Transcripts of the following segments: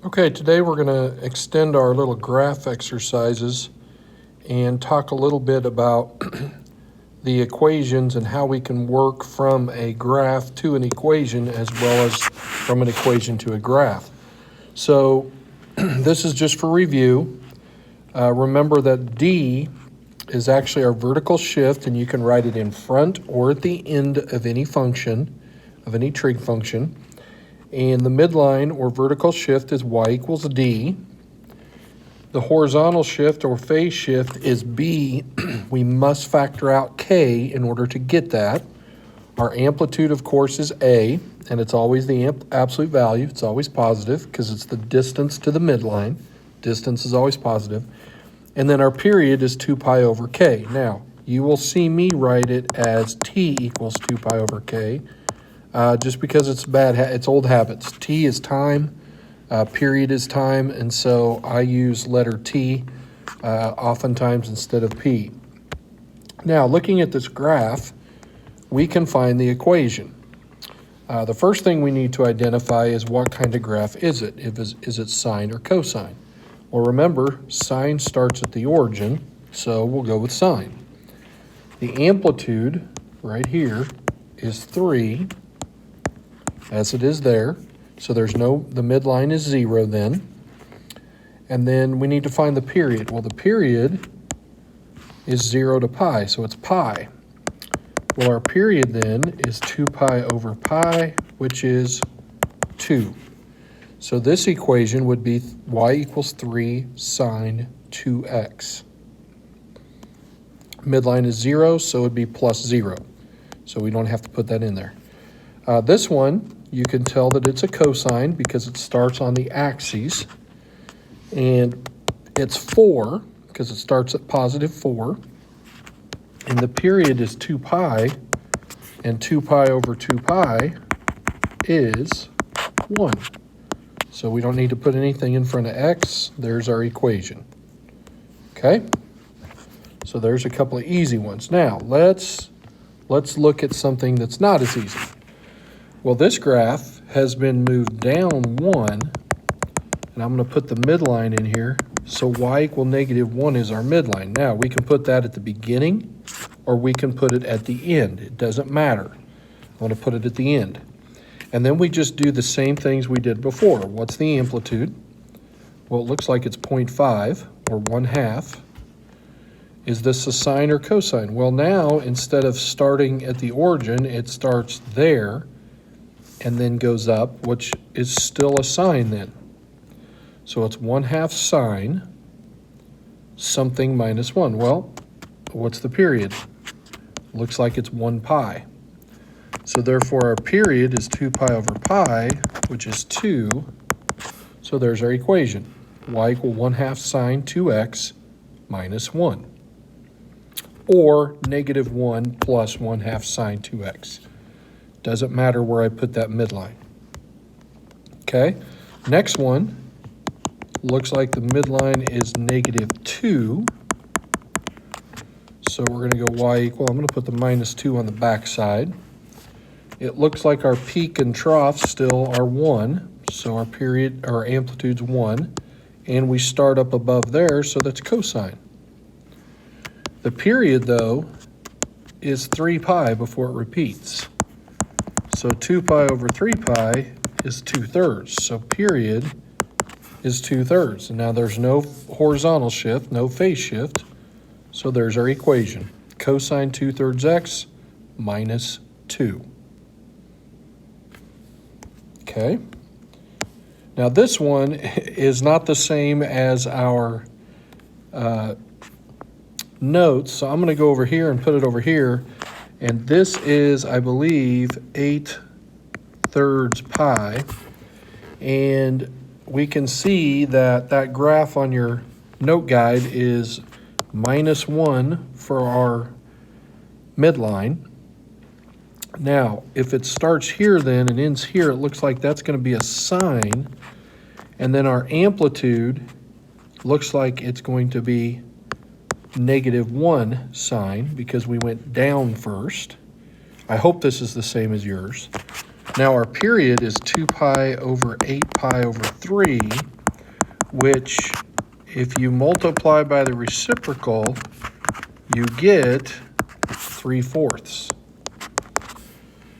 Okay, today we're going to extend our little graph exercises and talk a little bit about the equations and how we can work from a graph to an equation as well as from an equation to a graph. So this is just for review. Remember that D is actually our vertical shift, and you can write it in front or at the end of any function, of any trig function. And the midline or vertical shift is y equals d. The horizontal shift or phase shift is b. We must factor out k in order to get that. Our amplitude, of course, is a, and it's always the absolute value. It's always positive because it's the distance to the midline. Distance is always positive. And then our period is 2 pi over k. Now, you will see me write it as t equals 2 pi over k. Just because it's it's old habits. T is time, period is time, and so I use letter T oftentimes instead of P. Now, looking at this graph, we can find the equation. The first thing we need to identify is what kind of graph is it? Is it sine or cosine? Well, remember, sine starts at the origin, so we'll go with sine. The amplitude right here is 3, as it is there. So the midline is 0 then. And then we need to find the period. Well, the period is 0 to pi, so it's pi. Well, our period then is 2 pi over pi, which is 2. So this equation would be y equals 3 sine 2x. Midline is 0, so it would be plus 0. So we don't have to put that in there. This one, you can tell that it's a cosine because it starts on the axes. And it's 4 because it starts at positive 4. And the period is 2 pi. And 2 pi over 2 pi is 1. So we don't need to put anything in front of x. There's our equation. Okay? So there's a couple of easy ones. Now, let's look at something that's not as easy. Well, this graph has been moved down 1, and I'm going to put the midline in here. So y equal negative 1 is our midline. Now, we can put that at the beginning, or we can put it at the end. It doesn't matter. I'm going to put it at the end. And then we just do the same things we did before. What's the amplitude? Well, it looks like it's 0.5, or 1/2. Is this a sine or cosine? Well, now, instead of starting at the origin, it starts there and then goes up, which is still a sine then. So it's 1/2 sine something minus 1. Well, what's the period? Looks like it's 1 pi. So therefore our period is 2 pi over pi, which is 2. So there's our equation. Y equal 1/2 sine 2x minus 1. Or negative 1 plus 1/2 sine 2x. Doesn't matter where I put that midline. Okay, next one looks like the midline is negative 2. So we're going to go y equal, I'm going to put the minus 2 on the back side. It looks like our peak and trough still are 1. So our amplitude's 1. And we start up above there, so that's cosine. The period, though, is 3 pi before it repeats. So 2 pi over 3 pi is 2/3. So period is 2/3. And now there's no horizontal shift, no phase shift. So there's our equation. Cosine 2/3 x minus 2. Okay. Now this one is not the same as our notes. So I'm going to go over here and put it over here. And this is, I believe, 8/3 pi. And we can see that graph on your note guide is minus 1 for our midline. Now, if it starts here then and ends here, it looks like that's going to be a sine. And then our amplitude looks like it's going to be negative 1 sine because we went down first. I hope this is the same as yours. Now our period is 2 pi over 8 pi over 3, which if you multiply by the reciprocal, you get 3/4.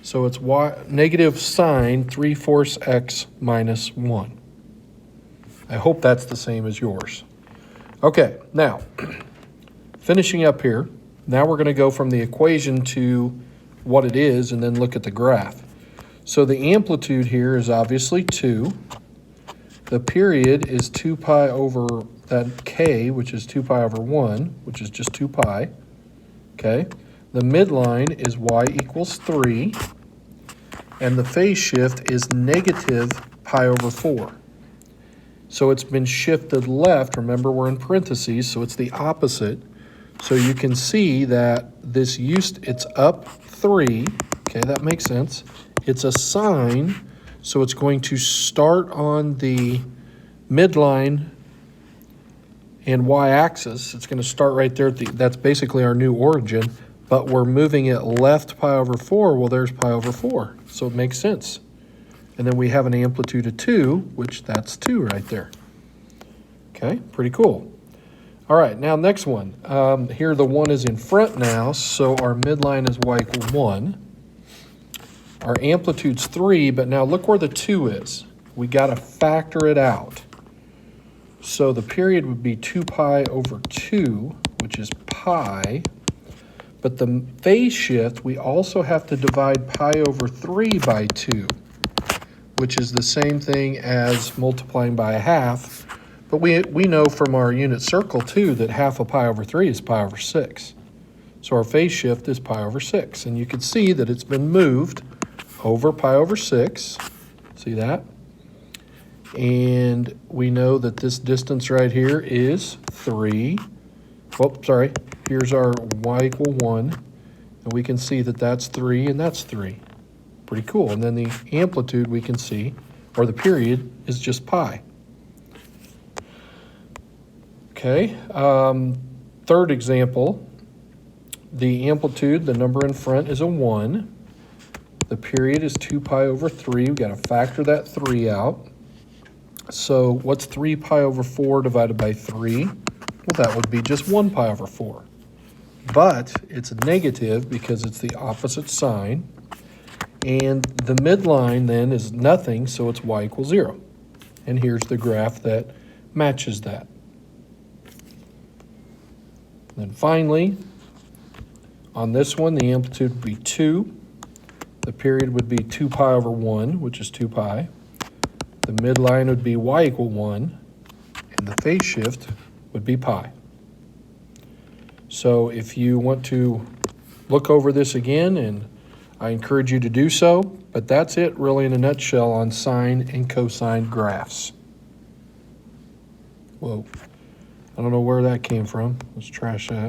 So it's negative sine 3/4 x minus 1. I hope that's the same as yours. Okay, now, finishing up here, now we're going to go from the equation to what it is and then look at the graph. So the amplitude here is obviously 2. The period is 2 pi over that k, which is 2 pi over 1, which is just 2 pi. Okay, the midline is y equals 3. And the phase shift is negative pi over 4. So it's been shifted left. Remember, we're in parentheses, so it's the opposite. So you can see that this it's up 3. Okay, that makes sense. It's a sine, so it's going to start on the midline and y-axis. It's going to start right there. That's basically our new origin, but we're moving it left pi over 4. Well, there's pi over 4, so it makes sense. And then we have an amplitude of 2, which that's 2 right there. Okay, pretty cool. All right, now next one. Here the 1 is in front now, so our midline is y equal 1. Our amplitude's 3, but now look where the 2 is. We got to factor it out. So the period would be 2 pi over 2, which is pi. But the phase shift, we also have to divide pi over 3 by 2, which is the same thing as multiplying by a half. But we know from our unit circle, too, that half of pi over 3 is pi over 6. So our phase shift is pi over 6. And you can see that it's been moved over pi over 6. See that? And we know that this distance right here is 3. Oh, sorry. Here's our y equal 1. And we can see that that's 3 and that's 3. Pretty cool. And then the amplitude we can see, or the period, is just pi. Okay. Third example. The amplitude, the number in front, is a 1. The period is 2 pi over 3. We've got to factor that 3 out. So what's 3 pi over 4 divided by 3? Well, that would be just 1 pi over 4. But it's negative because it's the opposite sign. And the midline then is nothing, so it's y equals 0. And here's the graph that matches that. Then finally, on this one, the amplitude would be 2. The period would be 2 pi over 1, which is 2 pi. The midline would be y equal 1, and the phase shift would be pi. So if you want to look over this again, and I encourage you to do so, but that's it really in a nutshell on sine and cosine graphs. Whoa, I don't know where that came from. Let's trash that.